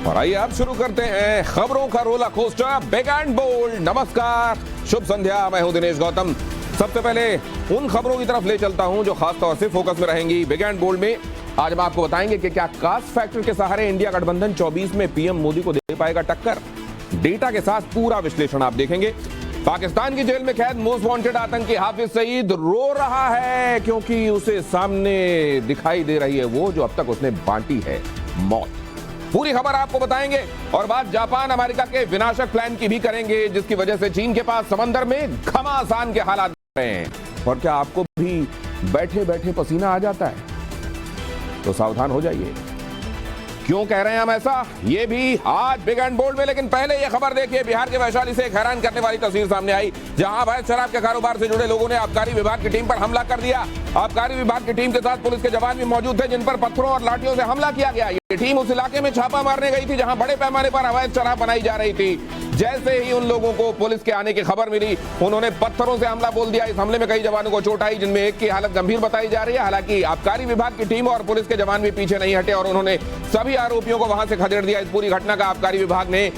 और आइए आप शुरू करते हैं खबरों का रोला कोस्टर बिग एंड बोल्ड। नमस्कार, शुभ संध्या, मैं हूं दिनेश गौतम। सबसे पहले उन खबरों की तरफ ले चलता हूं जो खास तौर से फोकस में रहेंगी बिग एंड बोल्ड में। आज हम आपको बताएंगे कि क्या कास्ट फैक्टर के सहारे इंडिया गठबंधन 24 में पीएम मोदी को दे पाएगा टक्कर। डेटा के साथ पूरा विश्लेषण आप देखेंगे। पाकिस्तान की जेल में कैद मोस्ट वांटेड आतंकी हाफिज सईद रो रहा है क्योंकि उसे सामने दिखाई दे रही है वो जो अब तक उसने बांटी है, मौत। पूरी खबर आपको बताएंगे और बात जापान अमेरिका के विनाशक प्लान की भी करेंगे जिसकी वजह से चीन के पास समंदर में घमासान के हालात बन रहे हैं। और क्या आपको भी बैठे बैठे पसीना आ जाता है? तो सावधान हो जाइए। क्यों कह रहे हैं हम ऐसा, ये भी आज बिग एंड बोल्ड में। लेकिन पहले ये खबर देखिए, बिहार के वैशाली से एक हैरान करने वाली तस्वीर सामने आई जहां अवैध शराब के कारोबार से जुड़े लोगों ने आबकारी विभाग की टीम पर हमला कर दिया। आबकारी विभाग की टीम के साथ पुलिस के जवान भी मौजूद थे जिन पर पत्थरों और लाठियों से हमला किया गया। ये टीम उस इलाके में छापा मारने गई थी जहां बड़े पैमाने पर अवैध शराब बनाई जा रही थी। जैसे ही उन लोगों को पुलिस के आने की खबर मिली, उन्होंने पत्थरों से हमला बोल दिया। इस हमले में कई जवानों को चोट आई जिनमें एक की हालत गंभीर बताई जा रही है। हालांकि आबकारी विभाग की टीम और पुलिस के जवान भी पीछे नहीं हटे और उन्होंने सभी आरोपियों को वहां से खदेड़ दिया। इस पूरी घटना का आबकारी विभाग ने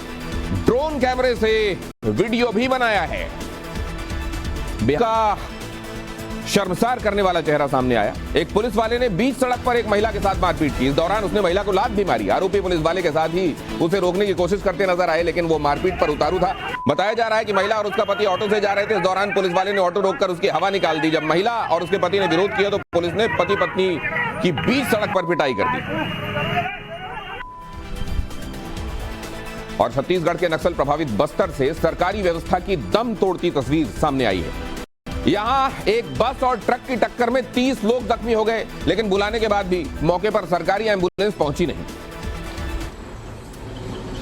ड्रोन कैमरे से वीडियो भी बनाया है। बिहार शर्मसार करने वाला चेहरा सामने आया। एक पुलिस वाले ने बीच सड़क पर एक महिला के साथ मारपीट की। इस दौरान उसने महिला को लात भी मारी। आरोपी पुलिस वाले के साथ ही उसे रोकने की कोशिश करते नजर आए लेकिन वो मारपीट पर उतारू था। बताया जा रहा है कि महिला और उसका पति ऑटो से जा रहे थे। इस दौरान पुलिस वाले ने ऑटो रोककर उसकी हवा निकाल दी। जब महिला और उसके पति ने विरोध किया तो पुलिस ने पति पत्नी की बीच सड़क पर पिटाई कर दी। और छत्तीसगढ़ के नक्सल प्रभावित बस्तर से सरकारी व्यवस्था की दम तोड़ती तस्वीर सामने आई है। यहां एक बस और ट्रक की टक्कर में 30 लोग जख्मी हो गए लेकिन बुलाने के बाद भी मौके पर सरकारी एम्बुलेंस पहुंची नहीं।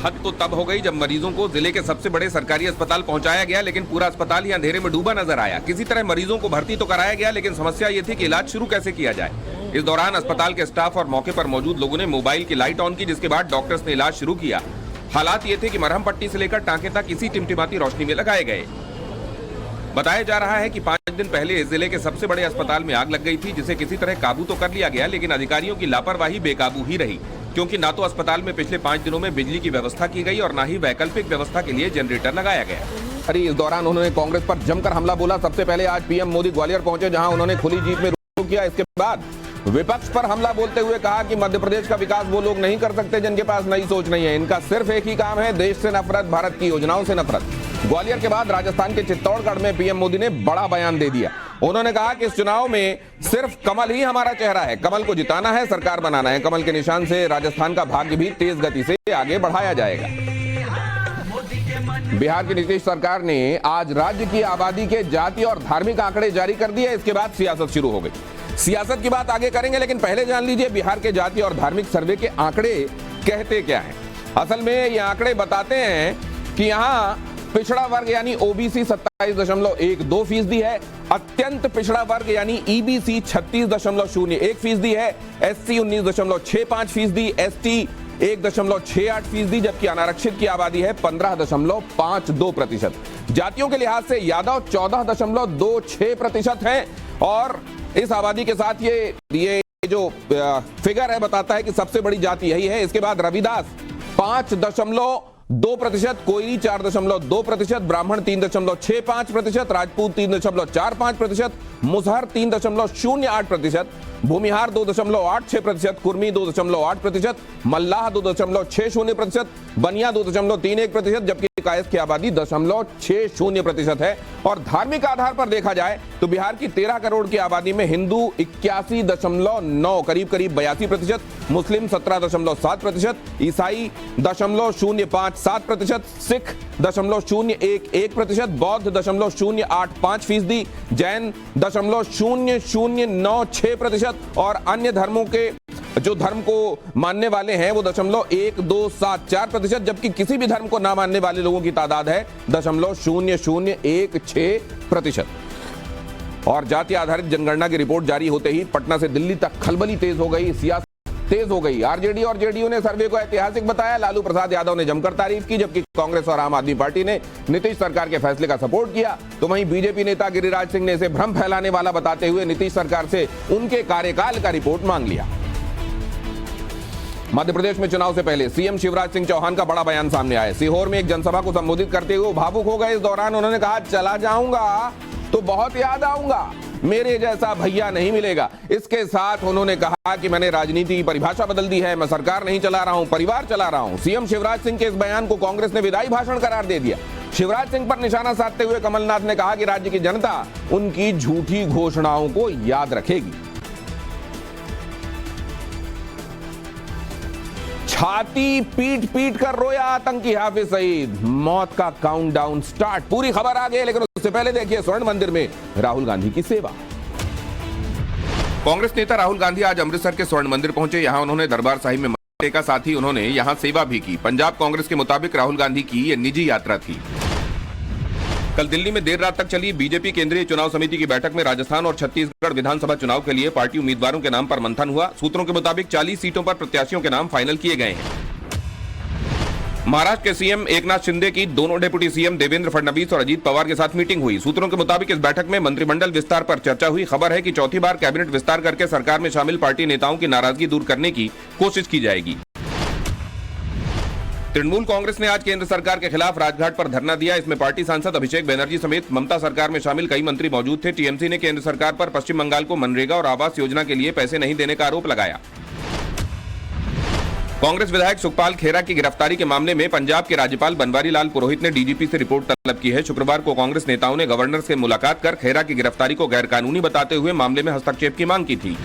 हद तो तब हो गई जब मरीजों को जिले के सबसे बड़े सरकारी अस्पताल पहुंचाया गया लेकिन पूरा अस्पताल ही अंधेरे में डूबा नजर आया। किसी तरह मरीजों को भर्ती तो कराया गया लेकिन समस्या ये थी कि इलाज शुरू कैसे किया जाए। इस दौरान अस्पताल के स्टाफ और मौके पर मौजूद लोगों ने मोबाइल की लाइट ऑन की जिसके बाद डॉक्टर्स ने इलाज शुरू किया। हालात ये थे कि मरहम पट्टी से लेकर टांके तक इसी टिमटिमाती रोशनी में लगाए गए। बताया जा रहा है कि 5 दिन पहले जिले के सबसे बड़े अस्पताल में आग लग गई थी जिसे किसी तरह काबू तो कर लिया गया लेकिन अधिकारियों की लापरवाही बेकाबू ही रही क्योंकि ना तो अस्पताल में पिछले 5 दिनों में बिजली की व्यवस्था की गई और ना ही वैकल्पिक व्यवस्था के लिए जनरेटर लगाया गया। अरे इस दौरान उन्होंने कांग्रेस पर जमकर हमला बोला। सबसे पहले आज पीएम मोदी ग्वालियर पहुंचे जहां उन्होंने खुली जीप में रोक किया। इसके बाद विपक्ष पर हमला बोलते हुए कहा कि मध्य प्रदेश का विकास वो लोग नहीं कर सकते जिनके पास नई सोच नहीं है। इनका सिर्फ एक ही काम है, देश से नफरत, भारत की योजनाओं से नफरत। ग्वालियर के बाद राजस्थान के चित्तौड़गढ़ में पीएम मोदी ने बड़ा बयान दे दिया। उन्होंने कहा कि इस चुनाव में सिर्फ कमल ही हमारा चेहरा है, कमल को जिताना है, सरकार बनाना है। कमल के निशान से राजस्थान का भाग्य भी तेज गति से आगे बढ़ाया जाएगा। बिहार की नीतीश सरकार ने आज राज्य की आबादी के जाति और धार्मिक आंकड़े जारी कर दिए। इसके बाद सियासत शुरू हो गई। सियासत की बात आगे करेंगे लेकिन पहले जान लीजिए बिहार के जाति और धार्मिक सर्वे के आंकड़े कहते क्या हैं। असल में ये आंकड़े बताते हैं कि यहाँ पिछड़ा वर्ग यानी ओबीसी 27.12% है, अत्यंत पिछड़ा वर्ग यानी ईबीसी 36.01% है, एससी 19.65%, एसटी 1.68%, जबकि अनारक्षित की आबादी है 15.52%। जातियों के लिहाज से यादव 14.26% है और इस आबादी के साथ ये जो फिगर है बताता है कि सबसे बड़ी जाति यही है। इसके बाद रविदास 5.2%, कोयरी 4.2%, ब्राह्मण 3.65%, राजपूत 3.45%, मुसहर 3.08%, भूमिहार 2.86%, कुर्मी 2.8%, मल्लाह 2.60%, बनिया 2.31%, जबकि कायस्थ की आबादी 0.60% है। और धार्मिक आधार पर देखा जाए तो बिहार की 13 करोड़ की आबादी में हिंदू 81.9, करीब 82%, मुस्लिम 17.7%, ईसाई 0.057%, सिख 0.011%, बौद्ध 0.085%, जैन 0.0096% और अन्य धर्मों के जो धर्म को मानने वाले हैं वो 0.1274%, जबकि किसी भी धर्म को ना मानने वाले लोगों की तादाद है 0.0016%। और जाति आधारित जनगणना की रिपोर्ट जारी होते ही पटना से दिल्ली तक खलबली तेज हो गई, सियासत तेज हो गई। आरजेडी और जेडीयू ने सर्वे को ऐतिहासिक बताया। लालू प्रसाद यादव ने जमकर तारीफ की जबकि कांग्रेस और आम आदमी पार्टी ने नीतीश सरकार के फैसले का सपोर्ट किया। तो वहीं बीजेपी नेता गिरिराज सिंह ने इसे भ्रम फैलाने वाला बताते हुए नीतीश सरकार से उनके कार्यकाल का रिपोर्ट मांग लिया। मध्य प्रदेश में चुनाव से पहले सीएम शिवराज सिंह चौहान का बड़ा बयान सामने आया। सीहोर में एक जनसभा को संबोधित करते हुए भावुक हो गए। इस दौरान उन्होंने कहा, चला जाऊंगा तो बहुत याद आऊंगा, मेरे जैसा भैया नहीं मिलेगा। इसके साथ उन्होंने कहा कि मैंने राजनीति की परिभाषा बदल दी है, मैं सरकार नहीं चला रहा हूं, परिवार चला रहा हूं। सीएम शिवराज सिंह के इस बयान को कांग्रेस ने विदाई भाषण करार दे दिया। शिवराज सिंह पर निशाना साधते हुए कमलनाथ ने कहा कि राज्य की जनता उनकी झूठी घोषणाओं को याद रखेगी। छाती पीट पीट कर रोया आतंकी हाफिज सईद, मौत का काउंटडाउन स्टार्ट। पूरी खबर आ गई, लेकिन उससे पहले देखिए स्वर्ण मंदिर में राहुल गांधी की सेवा। कांग्रेस नेता राहुल गांधी आज अमृतसर के स्वर्ण मंदिर पहुंचे। यहां उन्होंने दरबार साहिब में मत्था टेका, साथ ही उन्होंने यहां सेवा भी की। पंजाब कांग्रेस के मुताबिक राहुल गांधी की यह निजी यात्रा थी। कल दिल्ली में देर रात तक चली बीजेपी केंद्रीय चुनाव समिति की बैठक में राजस्थान और छत्तीसगढ़ विधानसभा चुनाव के लिए पार्टी उम्मीदवारों के नाम पर मंथन हुआ। सूत्रों के मुताबिक 40 सीटों पर प्रत्याशियों के नाम फाइनल किए गए हैं। महाराष्ट्र के सीएम एकनाथ शिंदे की दोनों डिप्टी सीएम देवेंद्र फडणवीस और अजीत पवार के साथ मीटिंग हुई। सूत्रों के मुताबिक इस बैठक में मंत्रिमंडल विस्तार पर चर्चा हुई। खबर है कि चौथी बार कैबिनेट विस्तार करके सरकार में शामिल पार्टी नेताओं की नाराजगी दूर करने की कोशिश की जाएगी। तृणमूल कांग्रेस ने आज केंद्र सरकार के खिलाफ राजघाट पर धरना दिया। इसमें पार्टी सांसद अभिषेक बनर्जी समेत ममता सरकार में शामिल कई मंत्री मौजूद थे। टीएमसी ने केंद्र सरकार पर पश्चिम बंगाल को मनरेगा और आवास योजना के लिए पैसे नहीं देने का आरोप लगाया। कांग्रेस विधायक सुखपाल खेरा की गिरफ्तारी के मामले में पंजाब के राज्यपाल बनवारी लाल पुरोहित ने डीजीपी से रिपोर्ट तलब की है। शुक्रवार को कांग्रेस नेताओं ने गवर्नर से मुलाकात कर खेरा की गिरफ्तारी को गैरकानूनी बताते हुए मामले में हस्तक्षेप की मांग की थी।